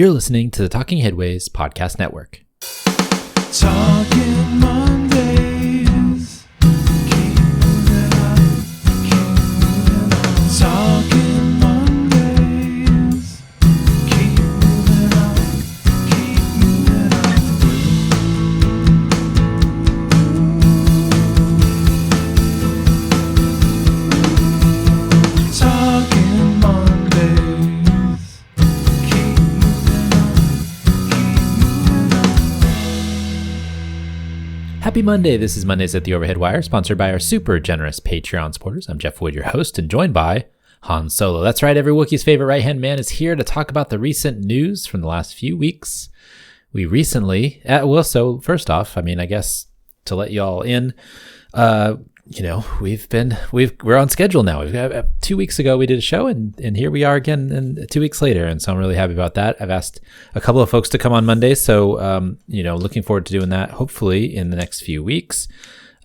You're listening to the Talking Headways Podcast Network. Talking Mondays. Keep moving on. Keep moving on. Talking Mondays. Keep moving on. Keep moving on. Talking Mondays. Keep moving on. Happy Monday. This is Mondays at the Overhead Wire, sponsored by our super generous Patreon supporters. I'm Jeff Wood, your host, and joined by Han Solo. That's right, every Wookiee's favorite right-hand man is here to talk about the recent news from the last few weeks. We recently, so first off, I guess to let y'all in, we're on schedule now. We've got 2 weeks ago we did a show, and here we are again, and 2 weeks later, and so I'm really happy about that. I've asked a couple of folks to come on Monday, so looking forward to doing that. Hopefully in the next few weeks,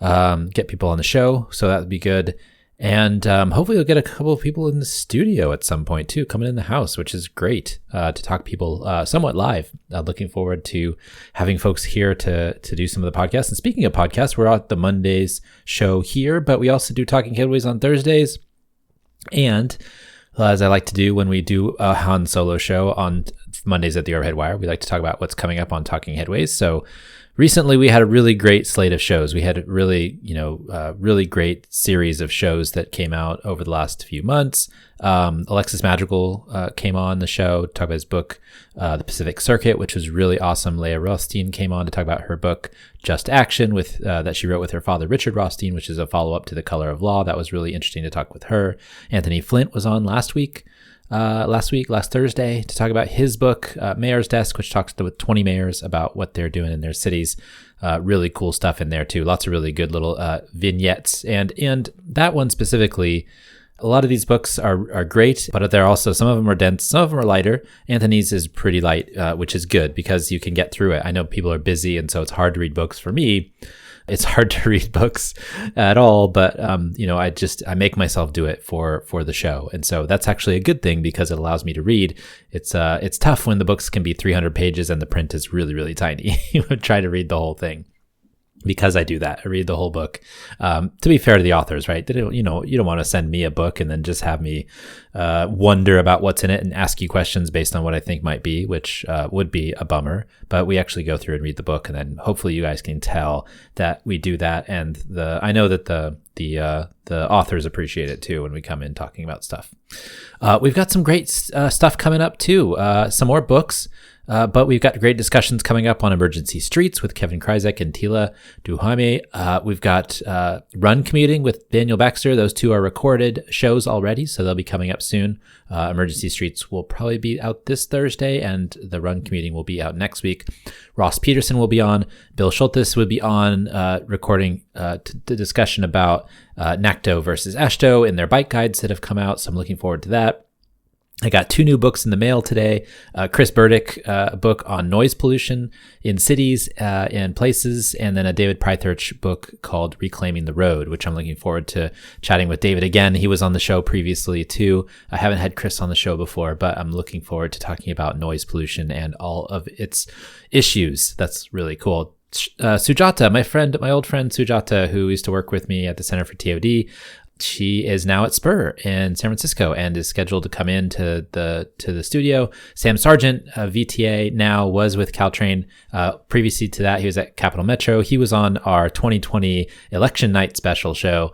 get people on the show, so that would be good. And hopefully we'll get a couple of people in the studio at some point too, coming in the house, which is great to talk to people somewhat live. Looking forward to having folks here to do some of the podcasts. And speaking of podcasts, we're at the Mondays show here, but we also do Talking Headways on Thursdays. And as I like to do when we do a Han Solo show on Mondays at the Overhead Wire, we like to talk about what's coming up on Talking Headways. So recently, we had a really great slate of shows. We had a really great series of shows that came out over the last few months. Alexis Madrigal came on the show to talk about his book, The Pacific Circuit, which was really awesome. Leah Rothstein came on to talk about her book, Just Action, that she wrote with her father, Richard Rothstein, which is a follow-up to The Color of Law. That was really interesting to talk with her. Anthony Flint was on last Thursday, to talk about his book, Mayor's Desk, which talks with 20 mayors about what they're doing in their cities. Really cool stuff in there too. Lots of really good little vignettes. And that one specifically, a lot of these books are great, but they're also, some of them are dense, some of them are lighter. Anthony's is pretty light, which is good because you can get through it. I know people are busy, and so it's hard to read books. For me, it's hard to read books at all, but I make myself do it for the show, and so that's actually a good thing because it allows me to read. It's tough when the books can be 300 pages and the print is really, really tiny. You would try to read the whole thing. Because I do that, I read the whole book. To be fair to the authors, right? They don't, you don't want to send me a book and then just have me wonder about what's in it and ask you questions based on what I think might be, which would be a bummer. But we actually go through and read the book, and then hopefully you guys can tell that we do that. And I know that the authors appreciate it too when we come in talking about stuff. We've got some great stuff coming up too. Some more books. But we've got great discussions coming up on Emergency Streets with Kevin Kryzak and Tila Duhaime. We've got Run Commuting with Daniel Baxter. Those two are recorded shows already, so they'll be coming up soon. Emergency Streets will probably be out this Thursday, and the Run Commuting will be out next week. Ross Peterson will be on. Bill Schultes will be on recording the discussion about NACTO versus AASHTO and their bike guides that have come out, so I'm looking forward to that. I got 2 new books in the mail today. Chris Burdick, a book on noise pollution in cities and places, and then a David Prythurch book called Reclaiming the Road, which I'm looking forward to chatting with David again. He was on the show previously too. I haven't had Chris on the show before, but I'm looking forward to talking about noise pollution and all of its issues. That's really cool. Sujata, my old friend Sujata, who used to work with me at the Center for TOD, she is now at Spur in San Francisco and is scheduled to come in to the studio. Sam Sargent, VTA, now was with Caltrain. Previously to that, he was at Capital Metro. He was on our 2020 election night special show.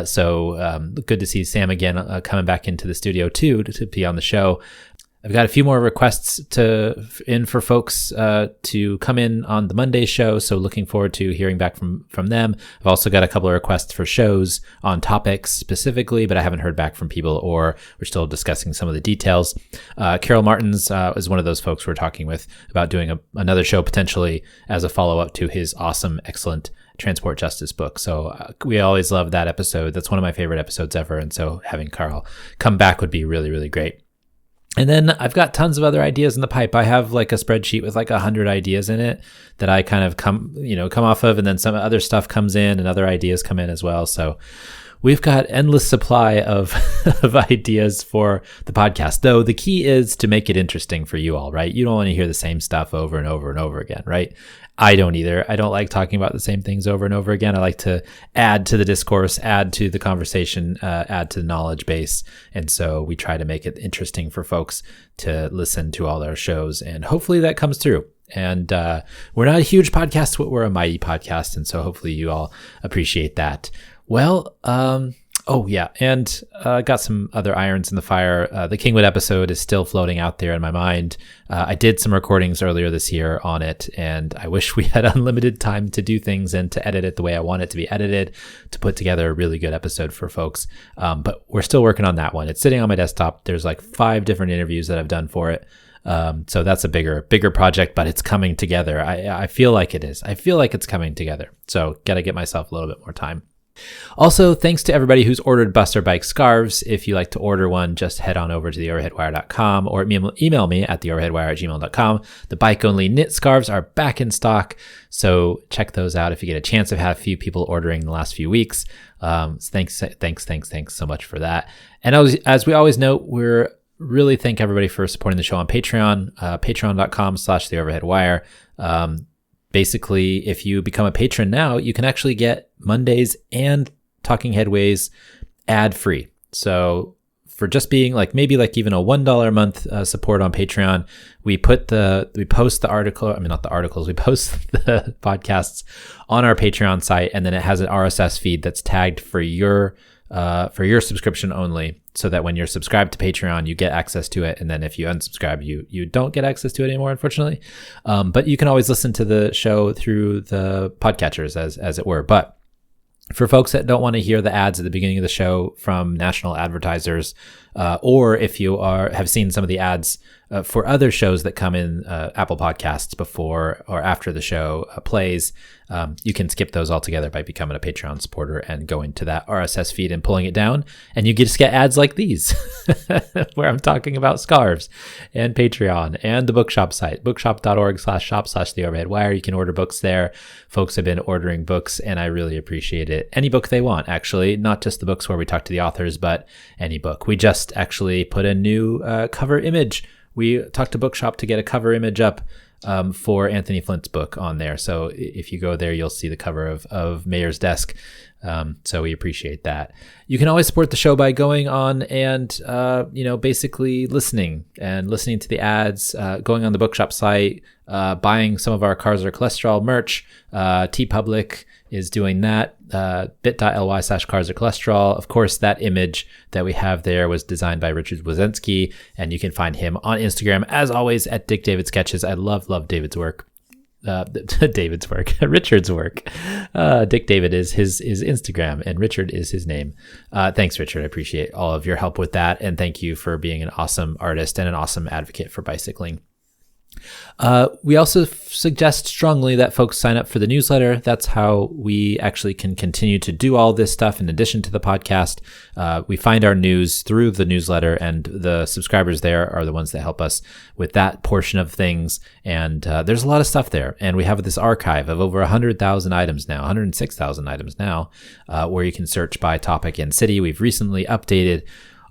So good to see Sam again coming back into the studio too to be on the show. I've got a few more requests in for folks to come in on the Monday show, so looking forward to hearing back from them. I've also got a couple of requests for shows on topics specifically, but I haven't heard back from people, or we're still discussing some of the details. Carol Martins is one of those folks we're talking with about doing another show potentially as a follow-up to his awesome, excellent Transport Justice book. So we always love that episode. That's one of my favorite episodes ever, and so having Carl come back would be really, really great. And then I've got tons of other ideas in the pipe. I have like a spreadsheet with like 100 ideas in it that I kind of come off of, and then some other stuff comes in and other ideas come in as well. So we've got endless supply of, of ideas for the podcast, though the key is to make it interesting for you all, right? You don't want to hear the same stuff over and over and over again, right? I don't either. I don't like talking about the same things over and over again. I like to add to the discourse, add to the conversation, add to the knowledge base. And so we try to make it interesting for folks to listen to all our shows. And hopefully that comes through. And we're not a huge podcast, but we're a mighty podcast. And so hopefully you all appreciate that. Well, oh yeah, and got some other irons in the fire. The Kingwood episode is still floating out there in my mind. I did some recordings earlier this year on it, and I wish we had unlimited time to do things and to edit it the way I want it to be edited, to put together a really good episode for folks. But we're still working on that one. It's sitting on my desktop. There's like 5 different interviews that I've done for it. So that's a bigger project, but it's coming together. I feel like it is. I feel like it's coming together. So got to get myself a little bit more time. Also, thanks to everybody who's ordered Buster Bike scarves. If you like to order one, just head on over to theoverheadwire.com or email me at theoverheadwire@gmail.com. The bike-only knit scarves are back in stock, so check those out if you get a chance. I've had a few people ordering in the last few weeks. Thanks so much for that. And as we always note, we're really thank everybody for supporting the show on Patreon, patreon.com/theoverheadwire. Basically, if you become a patron now, you can actually get Mondays and Talking Headways ad-free. So for just being like maybe like even a $1 a month support on Patreon, we post the podcasts on our Patreon site, and then it has an RSS feed that's tagged for your subscription only, so that when you're subscribed to Patreon, you get access to it. And then if you unsubscribe, you don't get access to it anymore, unfortunately. But you can always listen to the show through the podcatchers as it were. But for folks that don't want to hear the ads at the beginning of the show from national advertisers, or if you have seen some of the ads for other shows that come in Apple Podcasts before or after the show plays, you can skip those altogether by becoming a Patreon supporter and going to that RSS feed and pulling it down, and you just get ads like these where I'm talking about scarves and Patreon and the bookshop site, bookshop.org/shop/theoverheadwire. You can order books there. Folks have been ordering books, and I really appreciate it. Any book they want, actually, not just the books where we talk to the authors, but any book. We just actually put a new cover image. We talked to Bookshop to get a cover image up for Anthony Flint's book on there. So if you go there, you'll see the cover of Mayor's Desk. So we appreciate that. You can always support the show by going on and, basically listening to the ads, going on the Bookshop site, buying some of our Cars Are Cholesterol merch. TeePublic is doing that, bit.ly/Cars Are Cholesterol. Of course, that image that we have there was designed by Richard Wozensky, and you can find him on Instagram, as always, at Dick David Sketches. I love David's work. Richard's work. Dick David is his Instagram, and Richard is his name. Thanks, Richard. I appreciate all of your help with that, and thank you for being an awesome artist and an awesome advocate for bicycling. We also suggest strongly that folks sign up for the newsletter. That's how we actually can continue to do all this stuff in addition to the podcast. We find our news through the newsletter, and the subscribers there are the ones that help us with that portion of things. And there's a lot of stuff there. And we have this archive of over 100,000 items now, 106,000 items now, where you can search by topic and city. We've recently updated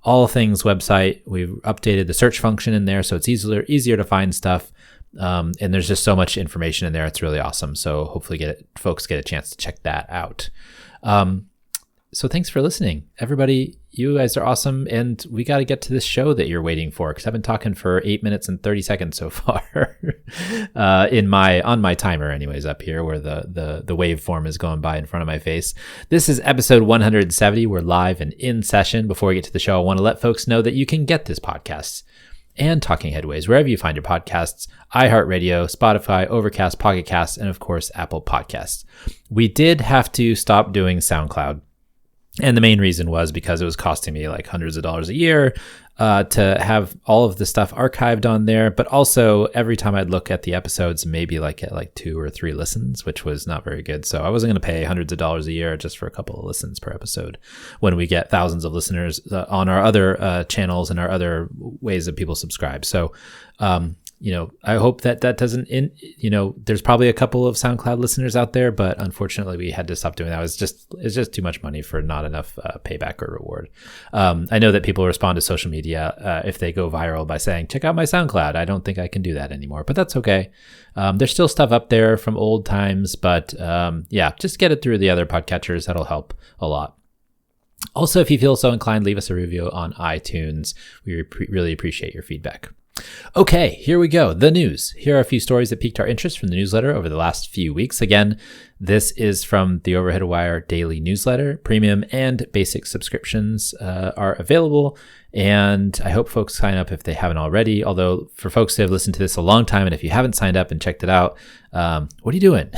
All Things website. We've updated the search function in there, so it's easier to find stuff. And there's just so much information in there. It's really awesome. So hopefully folks get a chance to check that out. So thanks for listening. Everybody, you guys are awesome. And we got to get to this show that you're waiting for, because I've been talking for 8 minutes and 30 seconds so far on my timer anyways, up here where the waveform is going by in front of my face. This is episode 170. We're live and in session. Before we get to the show, I want to let folks know that you can get this podcast and Talking Headways wherever you find your podcasts: iHeartRadio, Spotify, Overcast, Pocket Casts, and of course, Apple Podcasts. We did have to stop doing SoundCloud. And the main reason was because it was costing me like hundreds of dollars a year to have all of the stuff archived on there. But also every time I'd look at the episodes, maybe like at like 2 or 3 listens, which was not very good. So I wasn't going to pay hundreds of dollars a year just for a couple of listens per episode when we get thousands of listeners on our other channels and our other ways that people subscribe. So I hope that doesn't, there's probably a couple of SoundCloud listeners out there, but unfortunately we had to stop doing that. It's just too much money for not enough payback or reward. I know that people respond to social media if they go viral by saying, check out my SoundCloud. I don't think I can do that anymore, but that's okay. There's still stuff up there from old times, but just get it through the other podcatchers. That'll help a lot. Also, if you feel so inclined, leave us a review on iTunes. We really appreciate your feedback. Okay, here we go. The news. Here are a few stories that piqued our interest from the newsletter over the last few weeks. Again, this is from the Overhead Wire daily newsletter. Premium and basic subscriptions are available, and I hope folks sign up if they haven't already. Although for folks who have listened to this a long time, and if you haven't signed up and checked it out, what are you doing?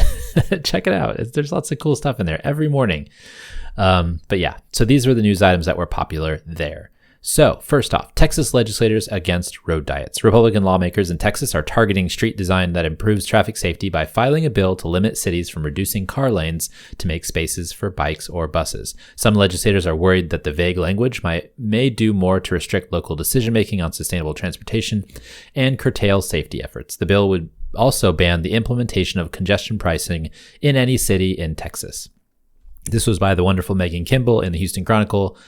Check it out. There's lots of cool stuff in there every morning. But yeah, so these were the news items that were popular there. So first off, Texas legislators against road diets. Republican lawmakers in Texas are targeting street design that improves traffic safety by filing a bill to limit cities from reducing car lanes to make spaces for bikes or buses. Some legislators are worried that the vague language may do more to restrict local decision-making on sustainable transportation and curtail safety efforts. The bill would also ban the implementation of congestion pricing in any city in Texas. This was by the wonderful Megan Kimball in the Houston Chronicle.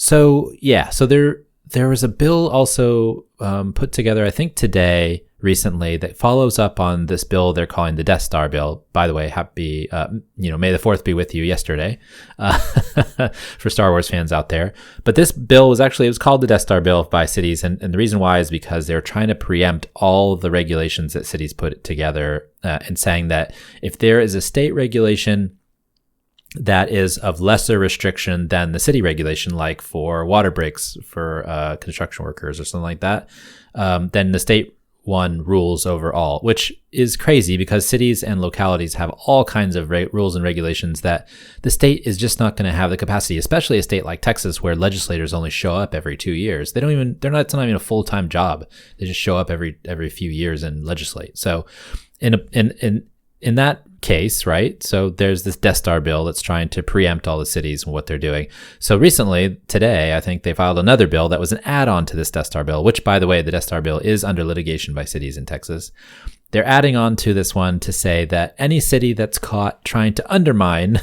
So there was a bill also put together, I think today, recently, that follows up on this bill they're calling the Death Star bill. By the way, happy, May the 4th be with you yesterday for Star Wars fans out there. But this bill it was called the Death Star bill by cities. And the reason why is because they're trying to preempt all the regulations that cities put together and saying that if there is a state regulation that is of lesser restriction than the city regulation, like for water breaks for construction workers or something like that, then the state one rules over all, which is crazy because cities and localities have all kinds of rules and regulations that the state is just not going to have the capacity, especially a state like Texas where legislators only show up every 2 years. It's not even a full-time job. They just show up every few years and legislate. So in that case, right? So there's this Death Star bill that's trying to preempt all the cities and what they're doing. So recently, today, I think they filed another bill that was an add-on to this Death Star bill, which, by the way, the Death Star bill is under litigation by cities in Texas. They're adding on to this one to say that any city that's caught trying to undermine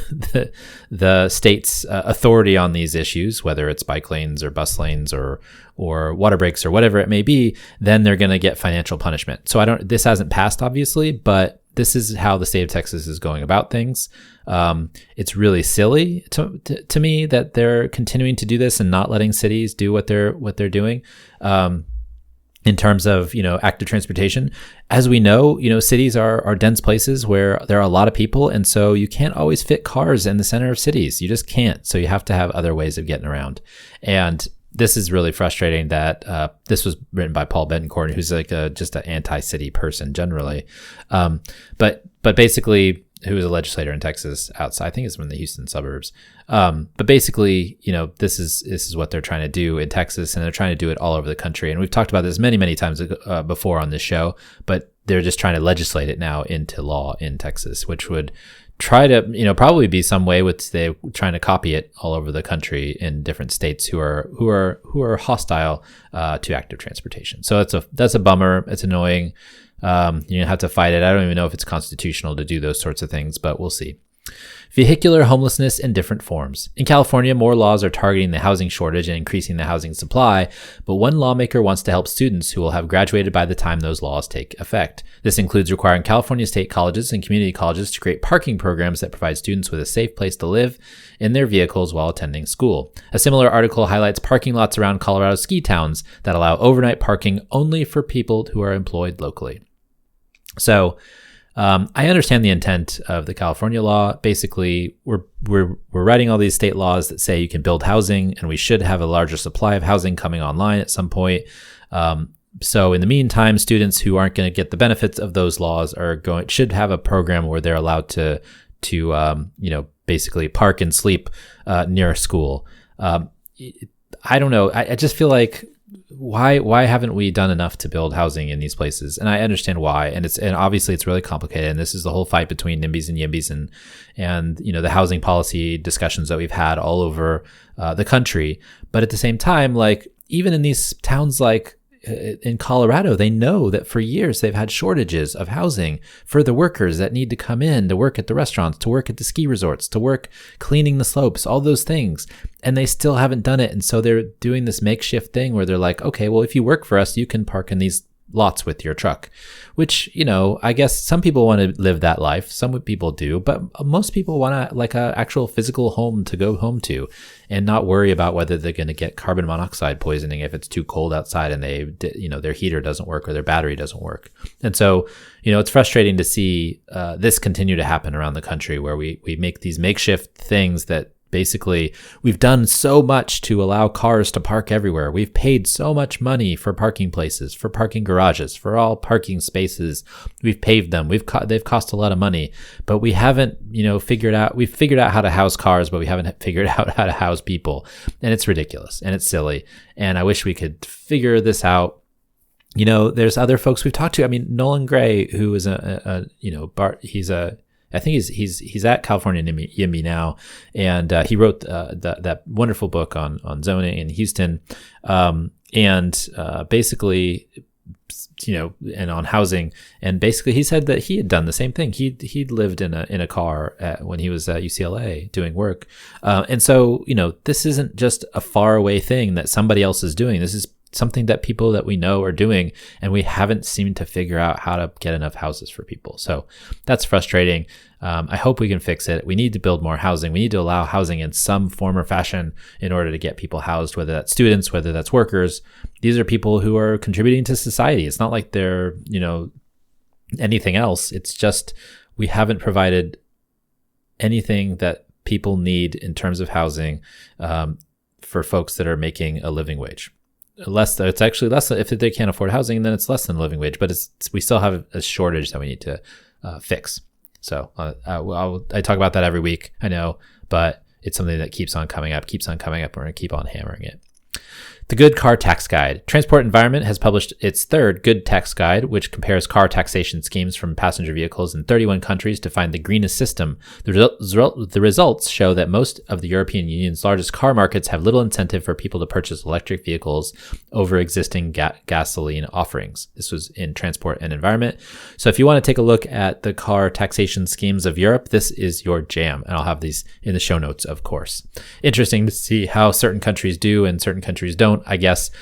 the state's authority on these issues, whether it's bike lanes or bus lanes or water breaks or whatever it may be, then they're going to get financial punishment. So this hasn't passed, obviously, but this is how the state of Texas is going about things. It's really silly to me that they're continuing to do this and not letting cities do what they're doing. In terms of, active transportation, as we know, cities are dense places where there are a lot of people. And so you can't always fit cars in the center of cities. You just can't. So you have to have other ways of getting around. And this is really frustrating that this was written by Paul Betancourt, who's like just an anti-city person generally. But basically, who is a legislator in Texas outside, I think it's from the Houston suburbs. But basically, this is what they're trying to do in Texas, and they're trying to do it all over the country. And we've talked about this many, many times before on this show, but they're just trying to legislate it now into law in Texas, which would try to, probably be some way with they trying to copy it all over the country in different states who are hostile to active transportation. So that's a bummer. It's annoying. You have to fight it. I don't even know if it's constitutional to do those sorts of things, but we'll see. Vehicular homelessness in different forms. In California, more laws are targeting the housing shortage and increasing the housing supply, but one lawmaker wants to help students who will have graduated by the time those laws take effect. This includes requiring California state colleges and community colleges to create parking programs that provide students with a safe place to live in their vehicles while attending school. A similar article highlights parking lots around Colorado ski towns that allow overnight parking only for people who are employed locally. So, I understand the intent of the California law. Basically, we're writing all these state laws that say you can build housing, and we should have a larger supply of housing coming online at some point. So in the meantime, students who aren't going to get the benefits of those laws should have a program where they're allowed to basically park and sleep near a school. I don't know. I just feel like why haven't we done enough to build housing in these places? And I understand why. And obviously it's really complicated. And this is the whole fight between NIMBYs and YIMBYs and the housing policy discussions that we've had all over the country. But at the same time, like even in these towns like in Colorado, they know that for years they've had shortages of housing for the workers that need to come in to work at the restaurants, to work at the ski resorts, to work cleaning the slopes, all those things. And they still haven't done it. And so they're doing this makeshift thing where they're like, okay, well, if you work for us, you can park in these lots with your truck, which, I guess some people want to live that life. Some people do, but most people want like a actual physical home to go home to and not worry about whether they're going to get carbon monoxide poisoning if it's too cold outside and their heater doesn't work or their battery doesn't work. And so, it's frustrating to see this continue to happen around the country where we make these makeshift things that basically, we've done so much to allow cars to park everywhere. We've paid so much money for parking places, for parking garages, for all parking spaces. We've paved them. They've cost a lot of money, but we haven't, figured out how to house cars, but we haven't figured out how to house people. And it's ridiculous and it's silly. And I wish we could figure this out. There's other folks we've talked to. I mean, Nolan Gray, who is I think he's at California YIMBY now, and he wrote that wonderful book on zoning in Houston, and basically, and on housing. And basically, he said that he had done the same thing. He'd lived in a car when he was at UCLA doing work, and so this isn't just a faraway thing that somebody else is doing. This is something that people that we know are doing, and we haven't seemed to figure out how to get enough houses for people. So that's frustrating. I hope we can fix it. We need to build more housing. We need to allow housing in some form or fashion in order to get people housed, whether that's students, whether that's workers. These are people who are contributing to society. It's not like they're, anything else. It's just we haven't provided anything that people need in terms of housing for folks that are making a living wage. It's actually less. If they can't afford housing, then it's less than living wage, but we still have a shortage that we need to fix. So I talk about that every week, I know, but it's something that keeps on coming up. We're going to keep on hammering it. The Good Car Tax Guide. Transport Environment has published its third Good Tax Guide, which compares car taxation schemes from passenger vehicles in 31 countries to find the greenest system. The results show that most of the European Union's largest car markets have little incentive for people to purchase electric vehicles over existing gasoline offerings. This was in Transport and Environment. So if you want to take a look at the car taxation schemes of Europe, this is your jam. And I'll have these in the show notes, of course. Interesting to see how certain countries do and certain countries don't. I guess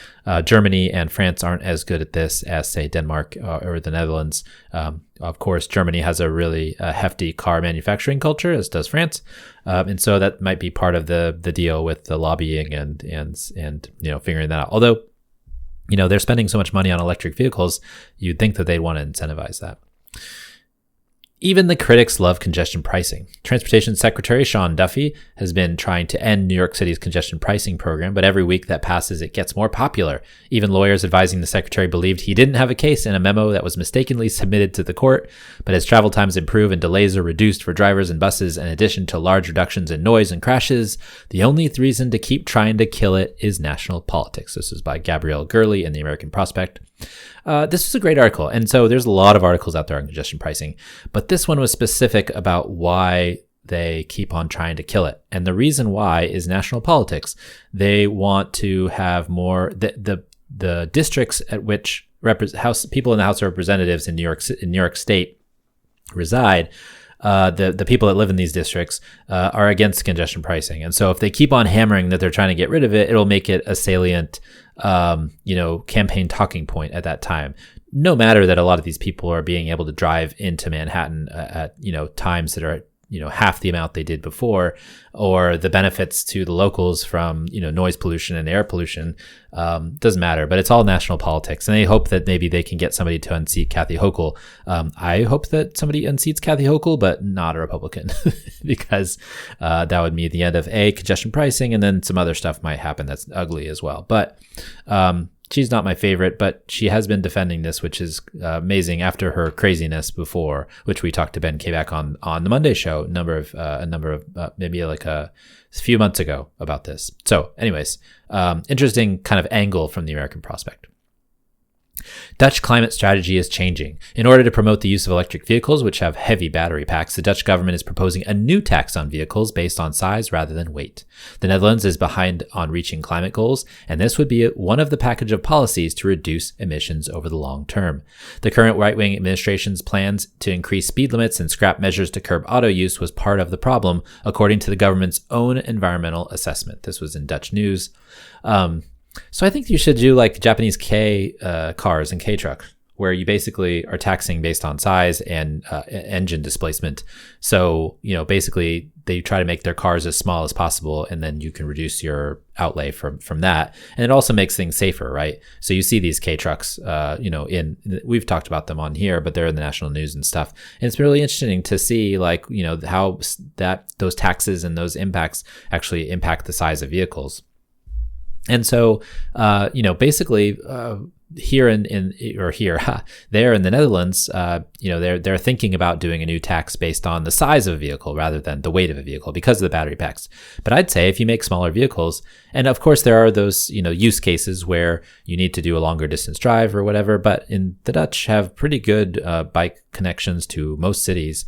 Germany and France aren't as good at this as, say, Denmark or the Netherlands. Of course, Germany has a really hefty car manufacturing culture, as does France, and so that might be part of the deal with the lobbying and figuring that out. Although, they're spending so much money on electric vehicles, you'd think that they'd want to incentivize that. Even the critics love congestion pricing. Transportation Secretary Sean Duffy has been trying to end New York City's congestion pricing program, but every week that passes, it gets more popular. Even lawyers advising the secretary believed he didn't have a case in a memo that was mistakenly submitted to the court. But as travel times improve and delays are reduced for drivers and buses, in addition to large reductions in noise and crashes, the only reason to keep trying to kill it is national politics. This is by Gabrielle Gurley in the American Prospect. This was a great article. And so there's a lot of articles out there on congestion pricing, but this one was specific about why they keep on trying to kill it. And the reason why is national politics. They want to have more, the districts at which people in the House of Representatives in New York State reside, the people that live in these districts are against congestion pricing. And so if they keep on hammering that they're trying to get rid of it, it'll make it a salient campaign talking point at that time. No matter that a lot of these people are being able to drive into Manhattan at times that are half the amount they did before, or the benefits to the locals from noise pollution and air pollution, doesn't matter. But it's all national politics, and they hope that maybe they can get somebody to unseat Kathy Hochul. I hope that somebody unseats Kathy Hochul, but not a Republican, because that would mean the end of congestion pricing, and then some other stuff might happen that's ugly as well. But she's not my favorite, but she has been defending this, which is amazing after her craziness before, which we talked to Ben Kavak on the Monday show maybe like a few months ago about this. So anyways, interesting kind of angle from the American Prospect. Dutch climate strategy is changing. In order to promote the use of electric vehicles, which have heavy battery packs, the Dutch government is proposing a new tax on vehicles based on size rather than weight. The Netherlands is behind on reaching climate goals, and this would be one of the package of policies to reduce emissions over the long term. The current right-wing administration's plans to increase speed limits and scrap measures to curb auto use was part of the problem, according to the government's own environmental assessment. This was in Dutch news. So I think you should do like Japanese K cars and K trucks, where you basically are taxing based on size and engine displacement. So, basically they try to make their cars as small as possible, and then you can reduce your outlay from that. And it also makes things safer, right? So you see these K trucks, we've talked about them on here, but they're in the national news and stuff. And it's really interesting to see how those taxes and those impacts actually impact the size of vehicles. And so, basically, there in the Netherlands, they're thinking about doing a new tax based on the size of a vehicle rather than the weight of a vehicle because of the battery packs. But I'd say if you make smaller vehicles, and of course there are those, use cases where you need to do a longer distance drive or whatever, but the Dutch have pretty good bike connections to most cities,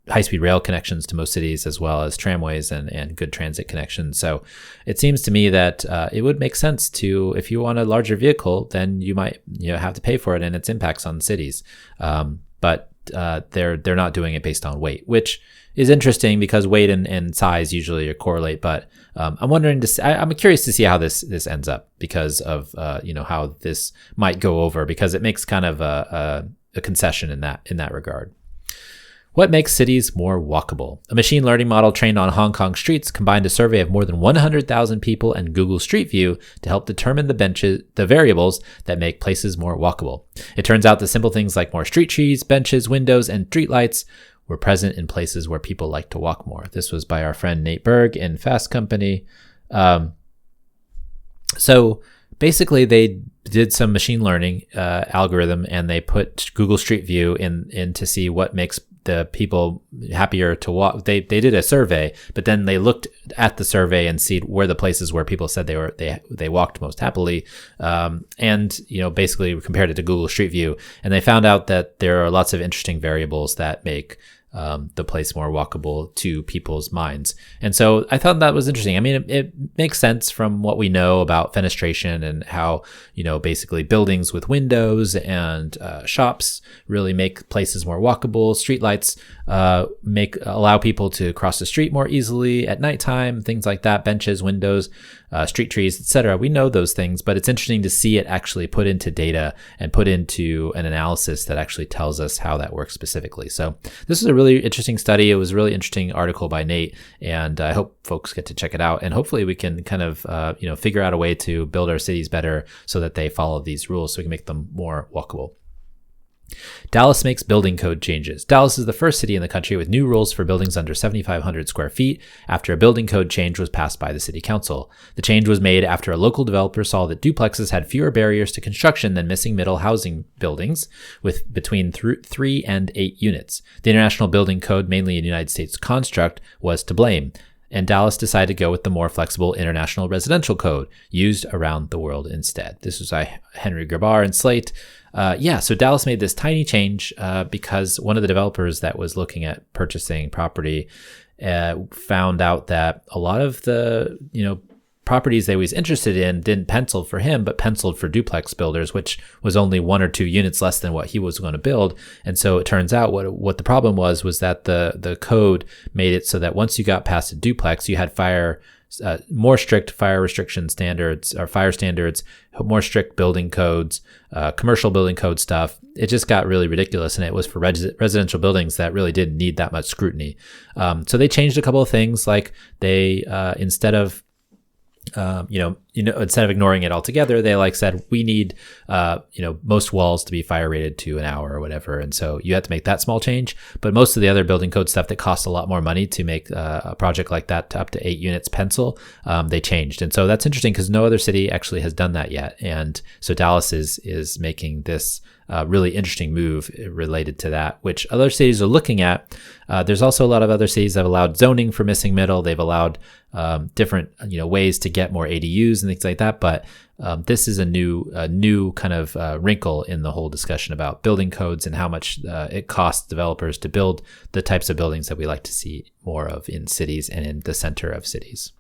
high-speed rail connections to most cities, as well as tramways and good transit connections. So it seems to me that it would make sense to, if you want a larger vehicle, then you might have to pay for it and its impacts on cities. But they're not doing it based on weight, which is interesting because weight and size usually correlate. But I'm curious to see how this ends up because of how this might go over, because it makes kind of a concession in that regard. What makes cities more walkable? A machine learning model trained on Hong Kong streets combined a survey of more than 100,000 people and Google Street View to help determine the variables that make places more walkable. It turns out the simple things like more street trees, benches, windows, and streetlights were present in places where people like to walk more. This was by our friend Nate Berg in Fast Company. So basically, they did some machine learning algorithm, and they put Google Street View in to see what makes the people happier to walk. They did a survey, but then they looked at the survey and see where the places where people said they walked most happily, and basically compared it to Google Street View, and they found out that there are lots of interesting variables that make the place more walkable to people's minds. And so I thought that was interesting. I mean, it makes sense from what we know about fenestration and how, basically buildings with windows and shops really make places more walkable. Streetlights allow people to cross the street more easily at nighttime, things like that, benches, windows, street trees, etc. We know those things, but it's interesting to see it actually put into data and put into an analysis that actually tells us how that works specifically. So this is a really interesting study. It was a really interesting article by Nate, and I hope folks get to check it out. And hopefully we can kind of, figure out a way to build our cities better so that they follow these rules so we can make them more walkable. Dallas makes building code changes. Dallas is the first city in the country with new rules for buildings under 7,500 square feet after a building code change was passed by the city council. The change was made after a local developer saw that duplexes had fewer barriers to construction than missing middle housing buildings with between 3 and 8 units. The International Building Code, mainly a United States construct, was to blame, and Dallas decided to go with the more flexible International Residential Code used around the world instead. This was by Henry Grabar in Slate. So Dallas made this tiny change because one of the developers that was looking at purchasing property found out that a lot of the properties they was interested in didn't pencil for him, but penciled for duplex builders, which was only 1 or 2 units less than what he was going to build. And so it turns out what the problem was that the code made it so that once you got past a duplex, you had more strict fire restriction standards or fire standards, more strict building codes, commercial building code stuff. It just got really ridiculous, and it was for residential buildings that really didn't need that much scrutiny. So they changed a couple of things, like they instead of instead of ignoring it altogether, they said, we need, most walls to be fire rated to an hour or whatever. And so you have to make that small change. But most of the other building code stuff that costs a lot more money to make a project like that to up to 8 units pencil, they changed. And so that's interesting because no other city actually has done that yet. And so Dallas is making this really interesting move related to that, which other cities are looking at. There's also a lot of other cities that have allowed zoning for missing middle. They've allowed different ways to get more ADUs and things like that. But this is a new kind of wrinkle in the whole discussion about building codes and how much it costs developers to build the types of buildings that we like to see more of in cities and in the center of cities.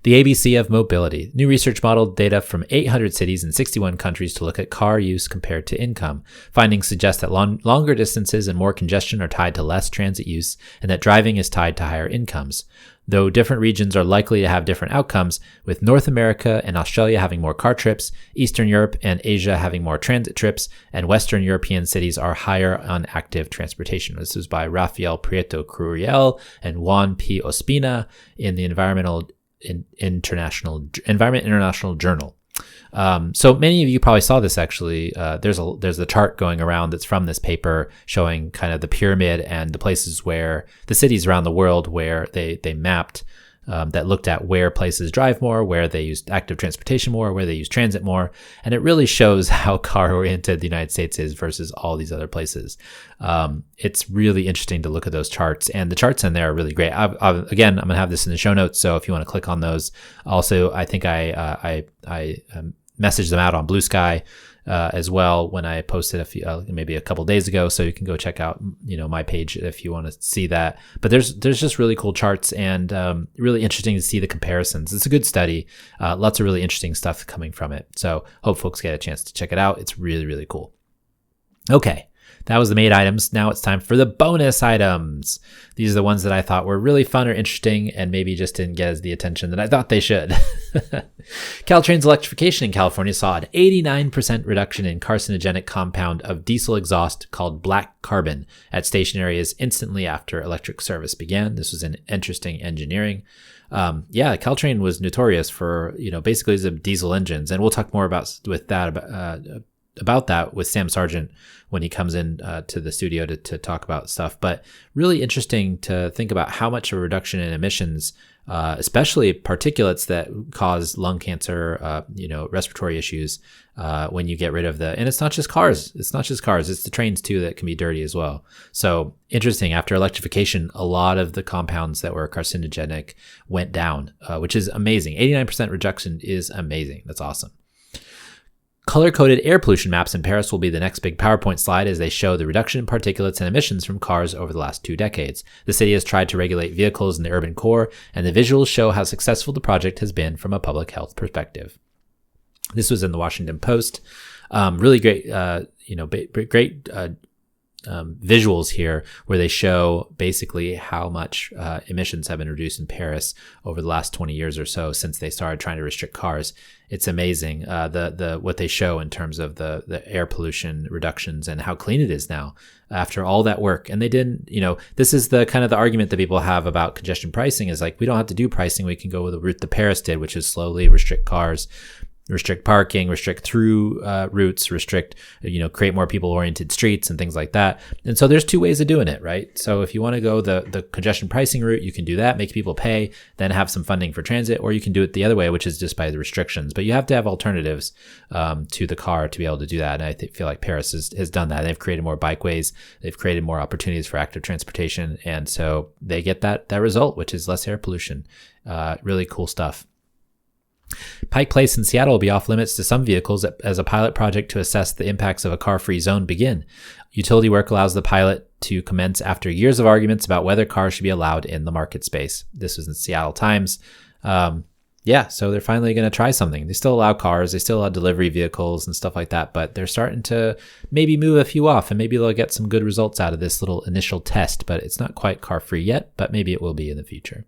The ABC of mobility. New research modeled data from 800 cities in 61 countries to look at car use compared to income. Findings suggest that longer distances and more congestion are tied to less transit use, and that driving is tied to higher incomes. Though different regions are likely to have different outcomes, with North America and Australia having more car trips, Eastern Europe and Asia having more transit trips, and Western European cities are higher on active transportation. This was by Rafael Prieto Curiel and Juan P. Ospina in the Environment International Journal. So many of you probably saw this actually. There's a chart going around that's from this paper showing kind of the pyramid and the places where the cities around the world where they mapped that looked at where places drive more, where they use active transportation more, where they use transit more. And it really shows how car oriented the United States is versus all these other places. It's really interesting to look at those charts, and the charts in there are really great. Again, I'm going to have this in the show notes. So if you want to click on those, also, I think I messaged them out on Blue Sky as well when I posted maybe a couple days ago. So you can go check out, my page if you want to see that. But there's just really cool charts and really interesting to see the comparisons. It's a good study. Lots of really interesting stuff coming from it. So hope folks get a chance to check it out. It's really, really cool. Okay. That was the main items. Now it's time for the bonus items. These are the ones that I thought were really fun or interesting and maybe just didn't get the attention that I thought they should. Caltrain's electrification in California saw an 89% reduction in carcinogenic compound of diesel exhaust called black carbon at station areas instantly after electric service began. This was an interesting engineering. Caltrain was notorious for, basically the diesel engines. And we'll talk more about that with Sam Sargent when he comes in to the studio to talk about stuff. But really interesting to think about how much a reduction in emissions, especially particulates that cause lung cancer, respiratory issues, when you get rid of and it's not just cars. It's the trains too that can be dirty as well. So interesting. After electrification, a lot of the compounds that were carcinogenic went down, which is amazing. 89% reduction is amazing. That's awesome. Color-coded air pollution maps in Paris will be the next big PowerPoint slide as they show the reduction in particulates and emissions from cars over the last 2 decades. The city has tried to regulate vehicles in the urban core, and the visuals show how successful the project has been from a public health perspective. This was in the Washington Post. Really great, great visuals here where they show basically how much emissions have been reduced in Paris over the last 20 years or so since they started trying to restrict cars. It's amazing what they show in terms of the air pollution reductions and how clean it is now after all that work. And they didn't, this is the kind of the argument that people have about congestion pricing is like, we don't have to do pricing. We can go with the route that Paris did, which is slowly restrict cars, restrict parking, restrict through routes, restrict, create more people-oriented streets and things like that. And so there's 2 ways of doing it, right? So if you want to go the congestion pricing route, you can do that, make people pay, then have some funding for transit, or you can do it the other way, which is just by the restrictions. But you have to have alternatives to the car to be able to do that. And I feel like Paris has done that. They've created more bikeways. They've created more opportunities for active transportation. And so they get that result, which is less air pollution. Really cool stuff. Pike Place in Seattle will be off limits to some vehicles as a pilot project to assess the impacts of a car-free zone begin. Utility work allows the pilot to commence after years of arguments about whether cars should be allowed in the market space. This was in Seattle Times. So they're finally going to try something. They still allow cars, they still allow delivery vehicles and stuff like that, but they're starting to maybe move a few off, and maybe they'll get some good results out of this little initial test, but it's not quite car-free yet, but maybe it will be in the future.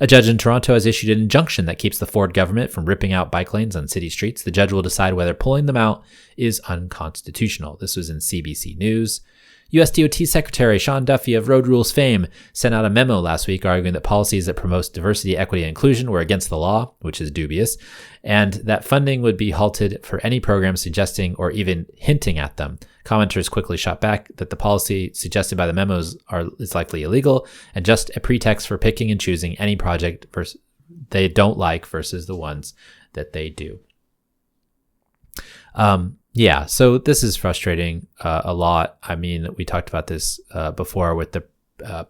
A judge in Toronto has issued an injunction that keeps the Ford government from ripping out bike lanes on city streets. The judge will decide whether pulling them out is unconstitutional. This was in CBC News. U.S. DOT Secretary Sean Duffy of road rules fame sent out a memo last week arguing that policies that promote diversity, equity, and inclusion were against the law, which is dubious, and that funding would be halted for any program suggesting or even hinting at them. Commenters quickly shot back that the policy suggested by the memos is likely illegal and just a pretext for picking and choosing any project they don't like versus the ones that they do. So this is frustrating a lot. I mean, we talked about this before with the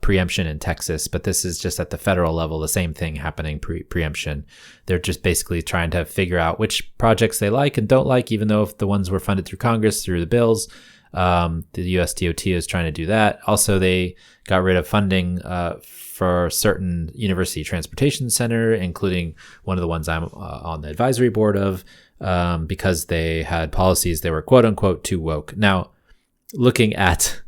preemption in Texas, but this is just at the federal level, the same thing happening, preemption. They're just basically trying to figure out which projects they like and don't like, even though if the ones were funded through Congress, through the bills. The US DOT is trying to do that. Also, they got rid of funding for certain university transportation center, including one of the ones I'm on the advisory board of, because they had policies that were quote unquote too woke. Now, looking at,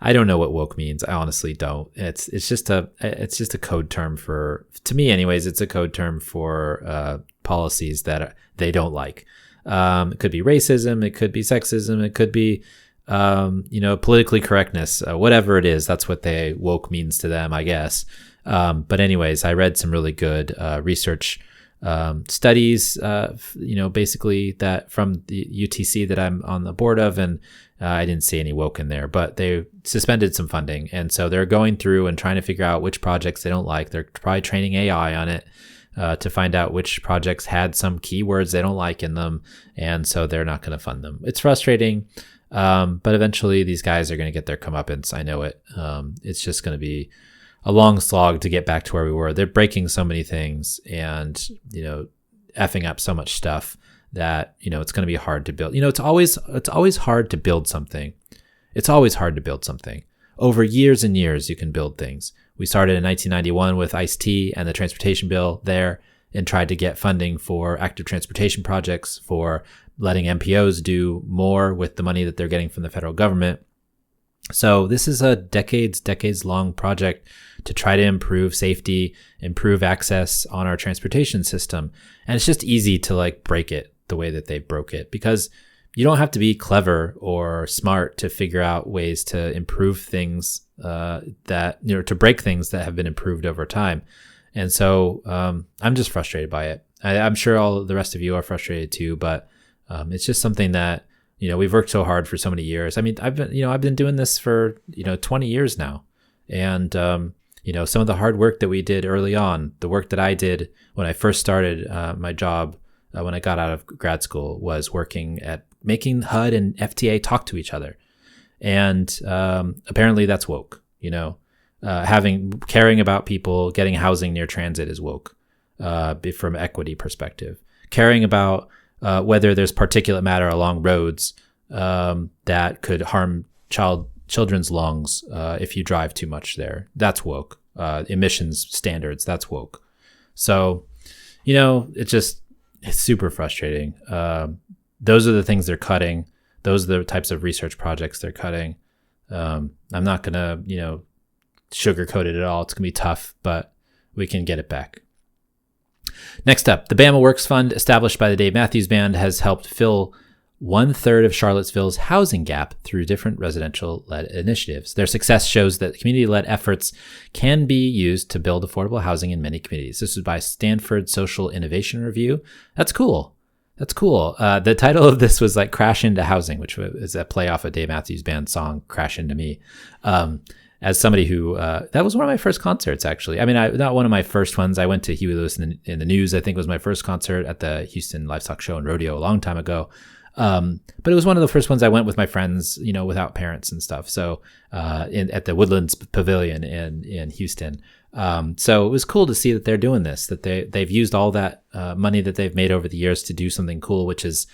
I don't know what woke means. I honestly don't. It's just a code term for, to me anyways, it's a code term for policies that they don't like. It could be racism, it could be sexism, it could be politically correctness, whatever it is. That's what they woke means to them, I guess. But anyways, I read some really good research studies, basically that from the UTC that I'm on the board of, and I didn't see any woke in there, but they suspended some funding. And so they're going through and trying to figure out which projects they don't like. They're probably training AI on it to find out which projects had some keywords they don't like in them. And so they're not going to fund them. It's frustrating. But eventually these guys are going to get their comeuppance. I know it. It's just going to be a long slog to get back to where we were. They're breaking so many things and, effing up so much stuff that, it's going to be hard to build. It's always hard to build something. It's always hard to build something. Over years and years, you can build things. We started in 1991 with Ice-T and the transportation bill there, and tried to get funding for active transportation projects, for letting MPOs do more with the money that they're getting from the federal government. So this is a decades long project to try to improve safety, improve access on our transportation system. And it's just easy to break it the way that they broke it, because you don't have to be clever or smart to figure out ways to improve things to break things that have been improved over time. And so I'm just frustrated by it. I'm sure all the rest of you are frustrated too, but it's just something that, we've worked so hard for so many years. I mean, I've been doing this for, 20 years now. And, some of the hard work that we did early on, the work that I did when I first started my job, when I got out of grad school, was working at making HUD and FTA talk to each other. And apparently that's woke, caring about people, getting housing near transit is woke from equity perspective. Caring about whether there's particulate matter along roads that could harm children's lungs if you drive too much there. That's woke. Emissions standards, that's woke. So, it's super frustrating. Those are the things they're cutting. Those are the types of research projects they're cutting. I'm not going to, sugarcoat it at all. It's going to be tough, but we can get it back. Next up, the Bama Works Fund, established by the Dave Matthews Band, has helped fill 1/3 of Charlottesville's housing gap through different residential-led initiatives. Their success shows that community-led efforts can be used to build affordable housing in many communities. This is by Stanford Social Innovation Review. That's cool. The title of this was Crash Into Housing, which is a play off of Dave Matthews Band's song, Crash Into Me. As somebody who, that was one of my first concerts, actually. I mean, not one of my first ones. I went to Huey Lewis in the News, I think was my first concert at the Houston Livestock Show and Rodeo a long time ago. But it was one of the first ones I went with my friends, without parents and stuff. So, at the Woodlands Pavilion in Houston. So it was cool to see that they're doing this, that they've used all that, money that they've made over the years to do something cool, which is,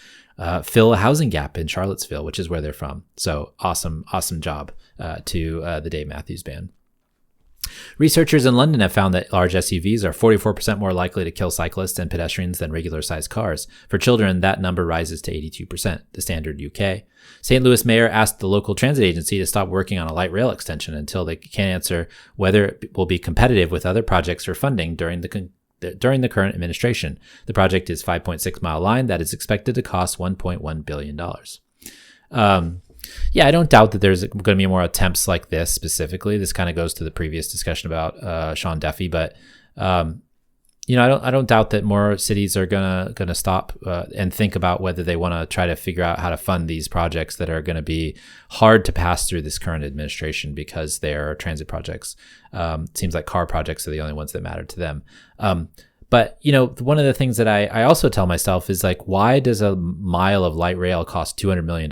fill a housing gap in Charlottesville, which is where they're from. So awesome job, to the Dave Matthews Band. Researchers in London have found that large SUVs are 44% more likely to kill cyclists and pedestrians than regular-sized cars. For children, that number rises to 82%, the standard UK. St. Louis mayor asked the local transit agency to stop working on a light rail extension until they can answer whether it will be competitive with other projects for funding during the current administration. The project is 5.6-mile line that is expected to cost $1.1 billion. Yeah, I don't doubt that there's going to be more attempts like this specifically. This kind of goes to the previous discussion about Sean Duffy, but I don't doubt that more cities are gonna stop and think about whether they want to try to figure out how to fund these projects that are going to be hard to pass through this current administration because they're transit projects. It seems like car projects are the only ones that matter to them. But, one of the things that I also tell myself is why does a mile of light rail cost $200 million?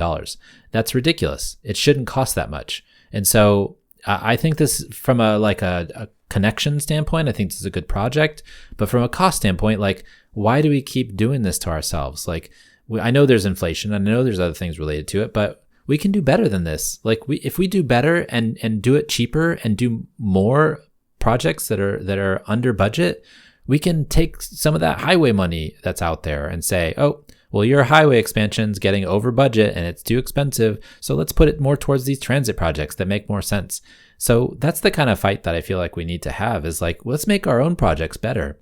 That's ridiculous. It shouldn't cost that much. And so I think this from a connection standpoint, I think this is a good project, but from a cost standpoint, like, why do we keep doing this to ourselves? Like, I know there's inflation, I know there's other things related to it, but we can do better than this. Like, if we do better and do it cheaper and do more projects that are under budget, we can take some of that highway money that's out there and say, oh, well, your highway expansion's getting over budget and it's too expensive, so let's put it more towards these transit projects that make more sense. So that's the kind of fight that I feel like we need to have, is like, let's make our own projects better.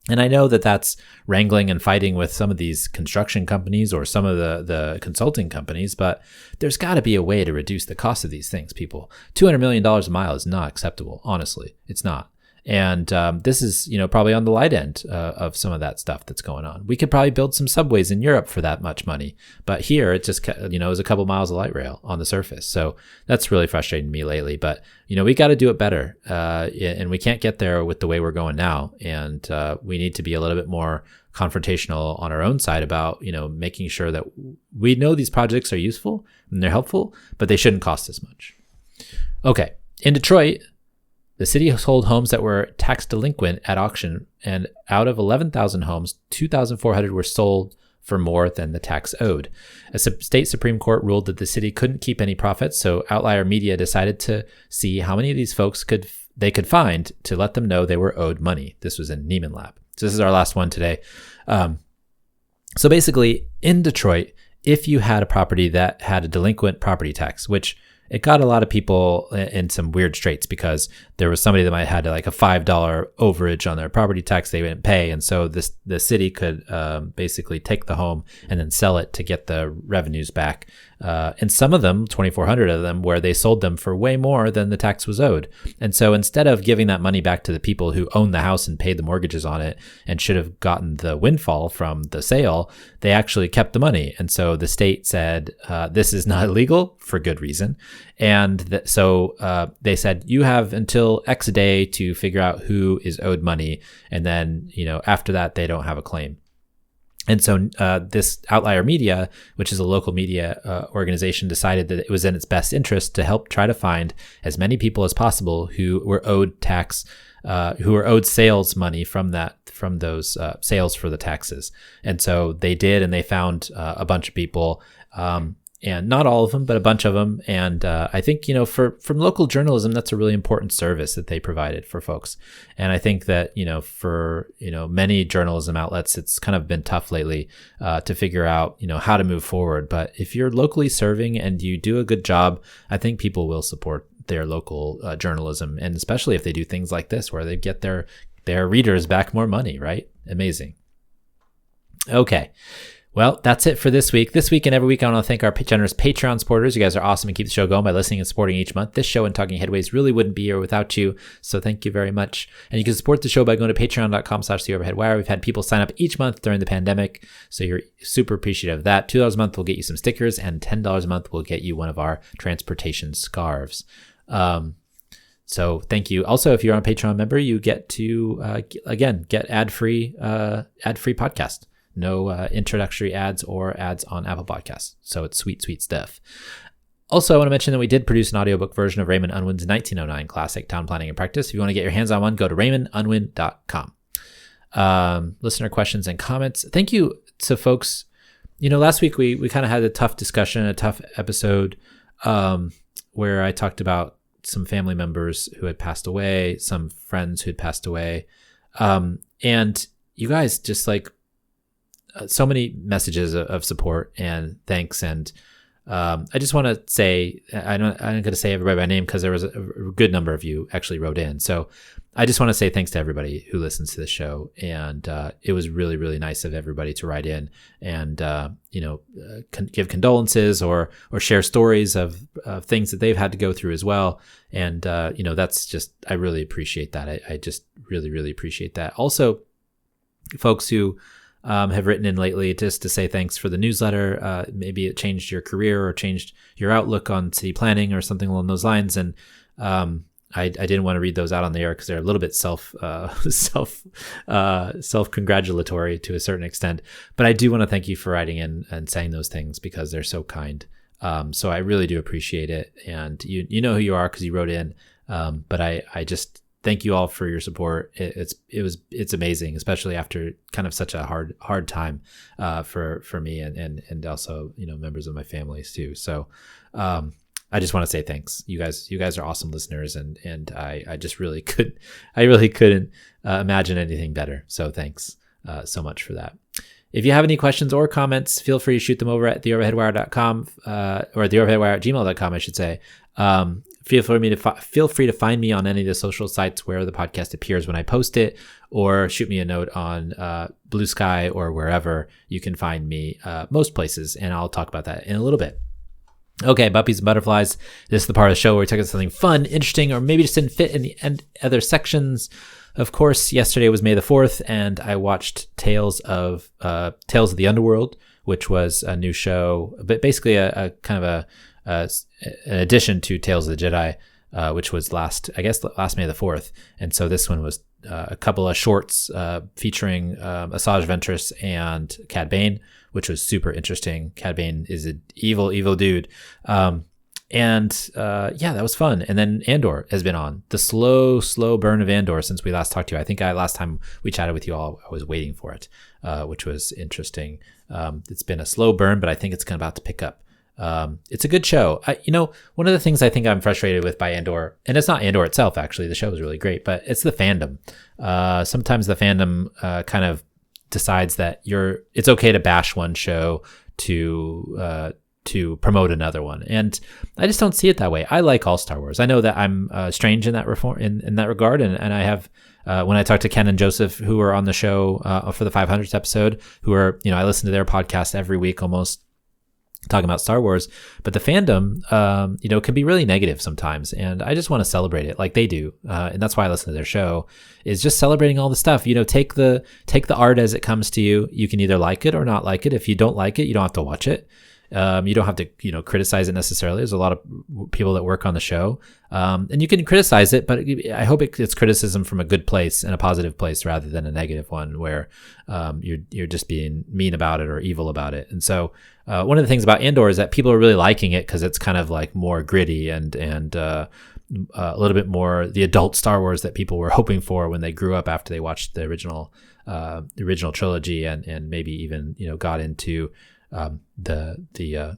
And I know that that's wrangling and fighting with some of these construction companies or some of the consulting companies, but there's got to be a way to reduce the cost of these things, people. $200 million a mile is not acceptable. Honestly, it's not. And this is, probably on the light end of some of that stuff that's going on. We could probably build some subways in Europe for that much money, but here it just, is a couple miles of light rail on the surface. So that's really frustrating me lately. But we got to do it better, and we can't get there with the way we're going now. And we need to be a little bit more confrontational on our own side about making sure that we know these projects are useful and they're helpful, but they shouldn't cost as much. Okay, in Detroit, the city sold homes that were tax delinquent at auction, and out of 11,000 homes, 2,400 were sold for more than the tax owed. A state Supreme Court ruled that the city couldn't keep any profits, so Outlier Media decided to see how many of these folks they could find to let them know they were owed money. This was in Neiman Lab. So this is our last one today. So basically, in Detroit, if you had a property that had a delinquent property tax, which it got a lot of people in some weird straits, because there was somebody that might have had like a $5 overage on their property tax they didn't pay. And so the city could basically take the home and then sell it to get the revenues back. And some of them, 2,400 of them, where they sold them for way more than the tax was owed. And so instead of giving that money back to the people who owned the house and paid the mortgages on it and should have gotten the windfall from the sale, they actually kept the money. And so the state said, this is not illegal, for good reason. And so they said, you have until X day to figure out who is owed money. And then, after that, they don't have a claim. And so this Outlier Media, which is a local media organization, decided that it was in its best interest to help try to find as many people as possible who were owed who were owed sales money from those sales for the taxes. And so they did, and they found a bunch of people, and not all of them, but a bunch of them. And I think, from local journalism, that's a really important service that they provided for folks. And I think that, for, many journalism outlets, it's kind of been tough lately to figure out, how to move forward. But if you're locally serving and you do a good job, I think people will support their local journalism. And especially if they do things like this, where they get their readers back more money, right? Amazing. Okay. Well, that's it for this week. This week and every week, I want to thank our generous Patreon supporters. You guys are awesome and keep the show going by listening and supporting each month. This show and Talking Headways really wouldn't be here without you, so thank you very much. And you can support the show by going to patreon.com/theoverheadwire. We've had people sign up each month during the pandemic, so you're super appreciative of that. $2 a month will get you some stickers, and $10 a month will get you one of our transportation scarves. So thank you. Also, if you're a Patreon member, you get to, get ad-free podcast. No introductory ads or ads on Apple Podcasts. So it's sweet, sweet stuff. Also, I want to mention that we did produce an audiobook version of Raymond Unwin's 1909 classic, Town Planning and Practice. If you want to get your hands on one, go to raymondunwin.com. Listener questions and comments. Thank you to folks. Last week we kind of had a tough discussion, a tough episode where I talked about some family members who had passed away, some friends who had passed away. And you guys just so many messages of support and thanks. And I just want to say, I'm going to say everybody by name because there was a good number of you actually wrote in. So I just want to say thanks to everybody who listens to the show. And it was really, really nice of everybody to write in and, give condolences or share stories of things that they've had to go through as well. And, that's just, I really appreciate that. I just really, really appreciate that. Also, folks who have written in lately just to say thanks for the newsletter. Maybe it changed your career or changed your outlook on city planning or something along those lines. And I didn't want to read those out on the air because they're a little bit self-congratulatory to a certain extent. But I do want to thank you for writing in and saying those things because they're so kind. So I really do appreciate it. And you know who you are because you wrote in. But I just thank you all for your support. It's amazing, especially after kind of such a hard time for me and also, you know, members of my families too. So I just want to say thanks. You guys are awesome listeners, and I just really couldn't imagine anything better. So thanks so much for that. If you have any questions or comments, feel free to shoot them over at theoverheadwire.com or theoverheadwire@gmail.com, I should say. Feel free to find me on any of the social sites where the podcast appears when I post it, or shoot me a note on Blue Sky or wherever you can find me, most places, and I'll talk about that in a little bit. Okay, Puppies and Butterflies. This is the part of the show where we talk about something fun, interesting, or maybe just didn't fit in the other sections. Of course, yesterday was May the 4th, and I watched Tales of the Underworld, which was a new show, but basically a kind of an addition to Tales of the Jedi, which was last May the 4th. And so this one was a couple of shorts featuring Asajj Ventress and Cad Bane, which was super interesting. Cad Bane is an evil dude. That was fun. And then Andor has been on. The slow burn of Andor since we last talked to you. I think last time we chatted with you all, I was waiting for it, which was interesting. It's been a slow burn, but I think it's about to pick up. It's a good show. One of the things I think I'm frustrated with by Andor, and it's not Andor itself, actually, the show is really great, but it's the fandom. Sometimes the fandom kind of decides that it's okay to bash one show to promote another one, and I just don't see it that way. I like all Star Wars. I know that I'm strange in that in that regard, and I have when I talked to Ken and Joseph, who were on the show for the 500th episode, who are, I listen to their podcast every week almost, talking about Star Wars, but the fandom, can be really negative sometimes, and I just want to celebrate it like they do, and that's why I listen to their show, is just celebrating all the stuff. Take the art as it comes to you. You can either like it or not like it. If you don't like it, you don't have to watch it. You don't have to, criticize it necessarily. There's a lot of people that work on the show, and you can criticize it, but I hope it's criticism from a good place and a positive place rather than a negative one where you're just being mean about it or evil about it. And so one of the things about Andor is that people are really liking it because it's kind of like more gritty and a little bit more the adult Star Wars that people were hoping for when they grew up after they watched the original trilogy and maybe even got into the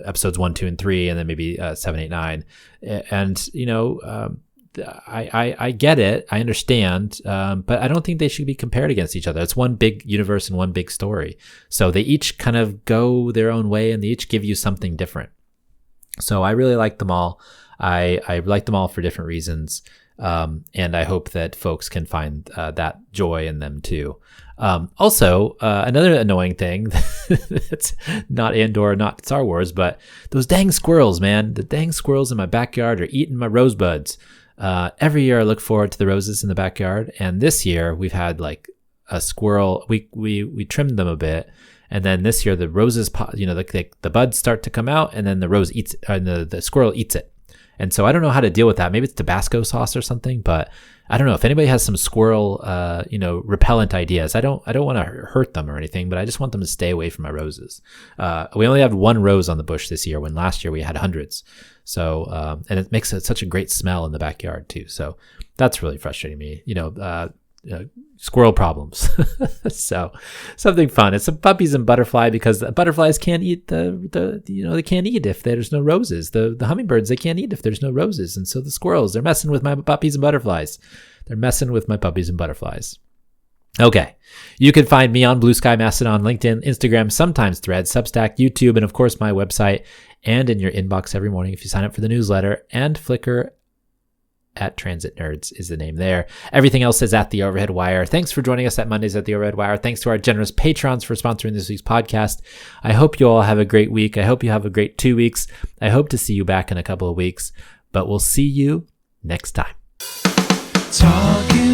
episodes 1, 2, and 3, and then maybe 7, 8, 9, and I get it, I understand, but I don't think they should be compared against each other. It's one big universe and one big story, so they each kind of go their own way, and they each give you something different. So I really like them all. I like them all for different reasons, and I hope that folks can find that joy in them too. Also, another annoying thing that's not Andor, not Star Wars, but those dang squirrels, man. The dang squirrels in my backyard are eating my rosebuds. Every year I look forward to the roses in the backyard, and this year we've had like a squirrel. We trimmed them a bit, and then this year the roses, the buds start to come out, and then the rose eats, the squirrel eats it. And so I don't know how to deal with that. Maybe it's Tabasco sauce or something, but I don't know if anybody has some squirrel, repellent ideas. I don't want to hurt them or anything, but I just want them to stay away from my roses. We only have one rose on the bush this year, when last year we had hundreds. So, and it makes such a great smell in the backyard too. So that's really frustrating me, squirrel problems. So something fun. It's some puppies and butterfly, because the butterflies can't eat they can't eat if there's no roses. The hummingbirds, they can't eat if there's no roses. And so the squirrels, they're messing with my puppies and butterflies. Okay. You can find me on Blue Sky, Mastodon, LinkedIn, Instagram, sometimes Threads, Substack, YouTube, and of course my website, and in your inbox every morning if you sign up for the newsletter, and Flickr at Transit Nerds is the name there. Everything else is at The Overhead Wire. Thanks for joining us at Mondays at The Overhead Wire. Thanks to our generous patrons for sponsoring this week's podcast. I hope you all have a great week. I hope you have a great 2 weeks. I hope to see you back in a couple of weeks, but we'll see you next time. Talking